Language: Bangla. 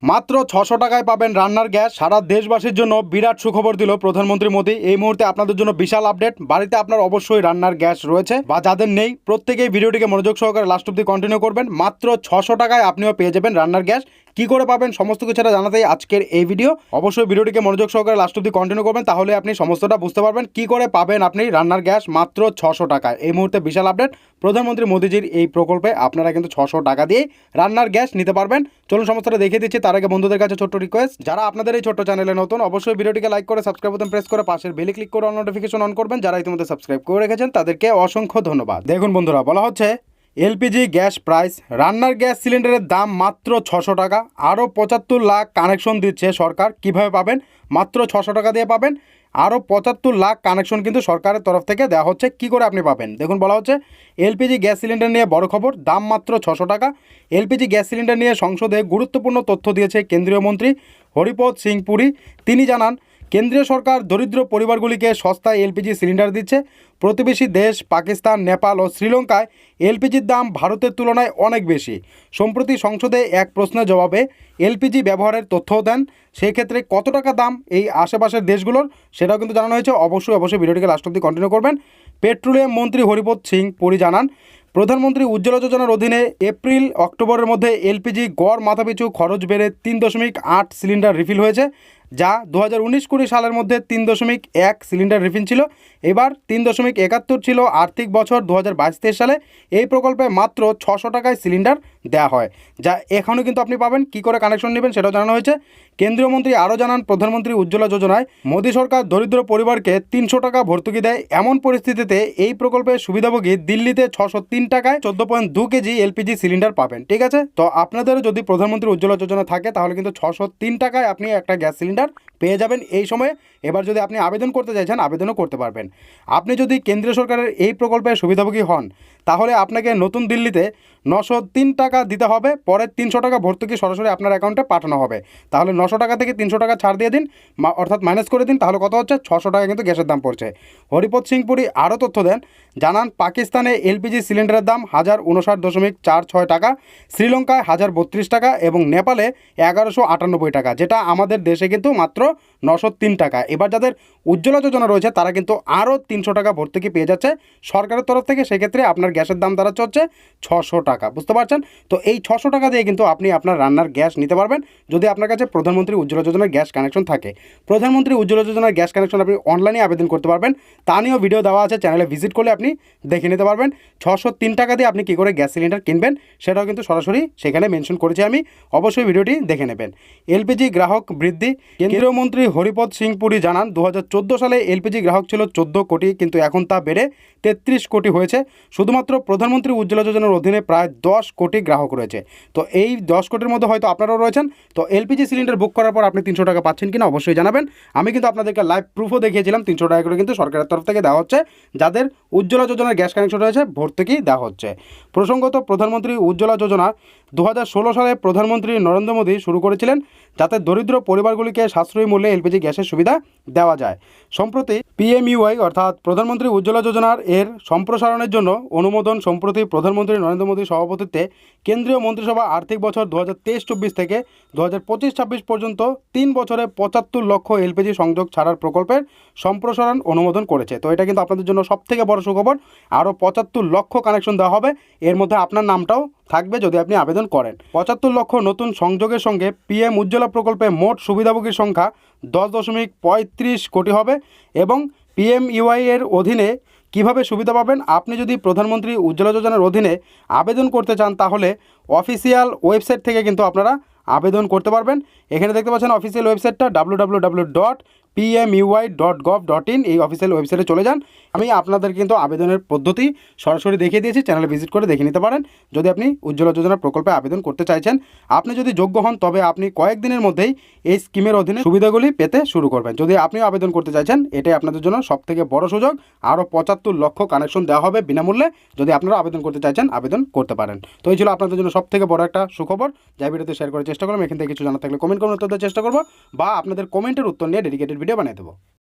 মাত্র ৬০০ টাকায় পাবেন রান্নার গ্যাস। সারা দেশবাসীর জন্য বিরাট সুখবর দিল প্রধানমন্ত্রী মোদী। এই মুহূর্তে আপনাদের জন্য বিশাল আপডেট। বাড়িতে আপনার অবশ্যই রান্নার গ্যাস রয়েছে বা যাদের নেই, প্রত্যেকেই ভিডিওটিকে মনোযোগ সহকারে লাস্ট অব্দি কন্টিনিউ করবেন। মাত্র ৬০০ টাকায় আপনিও পেয়ে যাবেন রান্নার গ্যাস। কি করে পাবেন সমস্ত কিছুটা জানাতেই আজকের এই ভিডিও। অবশ্যই ভিডিওটিকে মনোযোগ সহকারে লাস্ট অব্দি কন্টিনিউ করবেন, তাহলে আপনি সমস্তটা বুঝতে পারবেন কি করে পাবেন আপনি রান্নার গ্যাস মাত্র ৬০০ টাকায়। এই মুহূর্তে বিশাল আপডেট। প্রধানমন্ত্রী মোদীজির এই প্রকল্পে আপনারা কিন্তু ৬০০ টাকা দিয়ে রান্নার গ্যাস নিতে পারবেন। চলুন সমস্তটা দেখিয়ে দিচ্ছি। তার আগে বন্ধুদের কাছে ছোট্ট রিকোয়েস্ট, যারা আপনাদের এই ছোট্ট চ্যানেলে নতুন, অবশ্যই ভিডিওটিকে লাইক করে সাবস্ক্রাইব বাটন প্রেস করে পাশের বেলে ক্লিক করে অল নোটিফিকেশন অন করবেন। যারা ইতিমধ্যে সাবস্ক্রাইব করে রেখেছেন তাদেরকে অসংখ্য ধন্যবাদ। দেখুন বন্ধুরা, বলা হচ্ছে এলপিজি গ্যাস প্রাইস, রান্নার গ্যাস সিলিন্ডারের দাম মাত্র ৬০০ টাকা। আরও ৭৫ লাখ কানেকশন দিচ্ছে সরকার। কিভাবে পাবেন? মাত্র ৬০০ টাকা দিয়ে পাবেন। আরও ৭৫ লাখ কানেকশন কিন্তু সরকারের তরফ থেকে দেওয়া হচ্ছে। কি করে আপনি পাবেন দেখুন, বলা হচ্ছে এলপিজি গ্যাস সিলিন্ডার নিয়ে বড় খবর, দাম মাত্র ৬০০ টাকা। এলপিজি গ্যাস সিলিন্ডার নিয়ে সংসদে গুরুত্বপূর্ণ তথ্য দিয়েছে কেন্দ্রীয় মন্ত্রী হরিপদ সিং পুরী। তিনি জানান, কেন্দ্রীয় সরকার দরিদ্র পরিবারগুলিকে সস্তায় এলপিজি সিলিন্ডার দিচ্ছে। প্রতিবেশী দেশ পাকিস্তান, নেপাল ও শ্রীলঙ্কায় এলপিজির দাম ভারতের তুলনায় অনেক বেশি। সম্প্রতি সংসদে এক প্রশ্নের জবাবে এলপিজি ব্যবহারের তথ্যও দেন। সেই ক্ষেত্রে কত টাকা দাম এই আশেপাশের দেশগুলোর সেটাও কিন্তু জানানো হয়েছে। অবশ্যই ভিডিওটিকে লাস্ট অব্দি কন্টিনিউ করবেন। পেট্রোলিয়াম মন্ত্রী হরিপদ সিং পুরী জানান, প্রধানমন্ত্রী উজ্জ্বলা যোজনার অধীনে এপ্রিল অক্টোবরের মধ্যে এলপিজি গড় মাথাপিছু খরচ বেড়ে ৩.৮ সিলিন্ডার রিফিল হয়েছে, যা 2019-20 সালের মধ্যে 3.1 সিলিন্ডার রিফিল ছিল। এবার 3.71 ছিল আর্থিক বছর 2022-23 সালে। এই প্রকল্পে মাত্র ৬০০ টাকায় সিলিন্ডার দেওয়া হয়, যা এখনও কিন্তু আপনি পাবেন। কি করে কানেকশন নেবেন সেটাও জানানো হয়েছে। কেন্দ্রীয় মন্ত্রী আরও জানান, প্রধানমন্ত্রী উজ্জ্বলা যোজনায় মোদী সরকার দরিদ্র পরিবারকে ৩০০ টাকা ভর্তুকি দেয়। এমন পরিস্থিতিতে এই প্রকল্পের সুবিধাভোগী দিল্লিতে ৬০৩ টাকায় 14.2 কেজি এলপিজি সিলিন্ডার পাবেন। ঠিক আছে, তো আপনাদেরও যদি প্রধানমন্ত্রী উজ্জ্বলা যোজনা থাকে তাহলে কিন্তু ৬০৩ টাকায় আপনি একটা গ্যাস সিলিন্ডার পেয়ে যাবেন এই সময়ে। এবার যদি আপনি আবেদন করতে চাইছেন আবেদনও করতে পারবেন। আপনি যদি কেন্দ্রীয় সরকারের এই প্রকল্পের সুবিধাভোগী হন তাহলে আপনাকে নতুন দিল্লিতে ৯০৩ টাকা দিতে হবে। পরের ৩০০ টাকা ভর্তুকি সরাসরি আপনার অ্যাকাউন্টে পাঠানো হবে। তাহলে ৯০০ টাকা থেকে ৩০০ টাকা ছাড় দিয়ে দিন, অর্থাৎ মাইনাস করে দিন। তাহলে কত হচ্ছে? ৬০০ টাকা কিন্তু গ্যাসের দাম পড়ছে। হরিপদ সিং পুরী আরও তথ্য দেন, জানান পাকিস্তানে এলপিজি সিলিন্ডারের দাম 1059.46 টাকা, শ্রীলঙ্কায় 1032 টাকা এবং নেপালে 1198 টাকা, যেটা আমাদের দেশে কিন্তু মাত্র ৯০৩ টাকা। এবার যাদের উজ্জ্বলা যোজনা রয়েছে তারা কিন্তু আরও ৩০০ টাকা ভর্তুকি পেয়ে যাচ্ছে সরকারের তরফ থেকে। সেক্ষেত্রে আপনার গ্যাসের দাম দাঁড়াচ্ছে হচ্ছে ৬০০ টাকা। বুঝতে পারছেন? তো এই ৬০০ টাকা দিয়ে কিন্তু আপনি আপনার রান্নার গ্যাস নিতে পারবেন যদি আপনার কাছে প্রধানমন্ত্রী উজ্জ্বলা যোজনার গ্যাস কানেকশন থাকে। প্রধানমন্ত্রী উজ্জ্বলা যোজনার গ্যাস কানেকশন আপনি অনলাইনে আবেদন করতে পারবেন। তা নিয়েও ভিডিও দেওয়া আছে, চ্যানেলে ভিজিট করলে আপনি দেখে নিতে পারবেন। ৬০৩ টাকা দিয়ে আপনি কী করে গ্যাস সিলিন্ডার কিনবেন সেটাও কিন্তু সরাসরি সেখানে মেনশন করেছি আমি। অবশ্যই ভিডিওটি দেখে নেবেন। এলপিজি গ্রাহক বৃদ্ধি, কেন্দ্রীয় মন্ত্রী হরিপদ সিং পুরী জানান, 2014 সালে এলপিজি গ্রাহক ছিল 14 কোটি, কিন্তু এখন তা বেড়ে 33 কোটি হয়েছে। শুধুমাত্র প্রধানমন্ত্রী উজ্জ্বলা যোজনার অধীনে প্রায় 10 কোটি গ্রাহক রয়েছে। তো এই 10 কোটির মধ্যে হয়তো আপনারাও রয়েছেন। তো এলপিজি সিলিন্ডার বুক করার পর আপনি 300 টাকা পাচ্ছেন কিনা অবশ্যই জানাবেন। আমি কিন্তু আপনাদেরকে লাইভ প্রুফও দেখিয়েছিলাম। 300 টাকা করে কিন্তু সরকারের তরফ থেকে দেওয়া হচ্ছে, যাদের উজ্জ্বলা যোজনার গ্যাস কানেকশন রয়েছে ভর্তুকি দেওয়া হচ্ছে। প্রসঙ্গত, প্রধানমন্ত্রী উজ্জ্বলা যোজনা 2016 সালে প্রধানমন্ত্রী নরেন্দ্র মোদী শুরু করেছিলেন, যাতে দরিদ্র পরিবারগুলিকে সাশ্রয়ী মূল্যে এলপিজি গ্যাসের সুবিধা দেওয়া যায়। সম্প্রতি পিএমইউআই অর্থাৎ প্রধানমন্ত্রী উজ্জ্বলা যোজনার এর সম্প্রসারণের জন্য অনুমোদন সম্প্রতি প্রধানমন্ত্রী নরেন্দ্র মোদীর সভাপতিত্বে কেন্দ্রীয় মন্ত্রিসভা আর্থিক বছর 2023-24 থেকে 2025-26 পর্যন্ত 3 বছরে 75 লক্ষ এলপিজি সংযোগ ছাড়ার প্রকল্পের সম্প্রসারণ অনুমোদন করেছে। তো এটা কিন্তু আপনাদের জন্য সবথেকে বড় সুখবর। আরও 75 লক্ষ কানেকশন দেওয়া হবে। এর মধ্যে আপনার নামটাও থাকবে যদি আপনি আবেদন করেন। 75 লক্ষ নতুন সংযোগের সঙ্গে পিএম উজ্জ্বলা প্রকল্পে মোট সুবিধাভোগীর সংখ্যা 10.35 কোটি হবে। এবং পিএমইউআই এর অধীনে কিভাবে সুবিধা পাবেন? আপনি যদি প্রধানমন্ত্রী উজ্জ্বলা যোজনার অধীনে আবেদন করতে চান তাহলে অফিসিয়াল ওয়েবসাইট থেকে কিন্তু আপনারা আবেদন করতে পারবেন। এখানে দেখতে পাচ্ছেন অফিসিয়াল ওয়েবসাইটটা www.pmui.gov.in। এই অফিসিয়াল ওয়েবসাইটে চলে যান। আমি আপনাদের কিন্তু আবেদনের পদ্ধতি সরাসরি দেখিয়ে দিয়েছি, চ্যানেলে ভিজিট করে দেখে নিতে পারেন যদি আপনি উজ্জ্বলা যোজনা প্রকল্পে আবেদন করতে চাইছেন। আপনি যদি যোগ্য হন তবে আপনি কয়েকদিনের মধ্যেই এই স্কিমের অধীনে সুবিধাগুলি পেতে শুরু করবেন। যদি আপনিও আবেদন করতে চাইছেন, এটাই আপনাদের জন্য সবথেকে বড় সুযোগ। আরও 75 লক্ষ কানেকশন দেওয়া হবে বিনামূল্যে। যদি আপনারা আবেদন করতে চাইছেন আবেদন করতে পারেন। তো এই ছিল আপনাদের জন্য সবথেকে বড় একটা সুখবর, যা ভিডিওতে শেয়ার করার চেষ্টা করলাম। এখান থেকে কিছু জানা থাকলে কমেন্ট করে উত্তর দেওয়ার চেষ্টা করবো, বা আপনাদের কমেন্টের উত্তর নিয়ে ডেডিকেটেড ভিডিও বানিয়ে দেবো।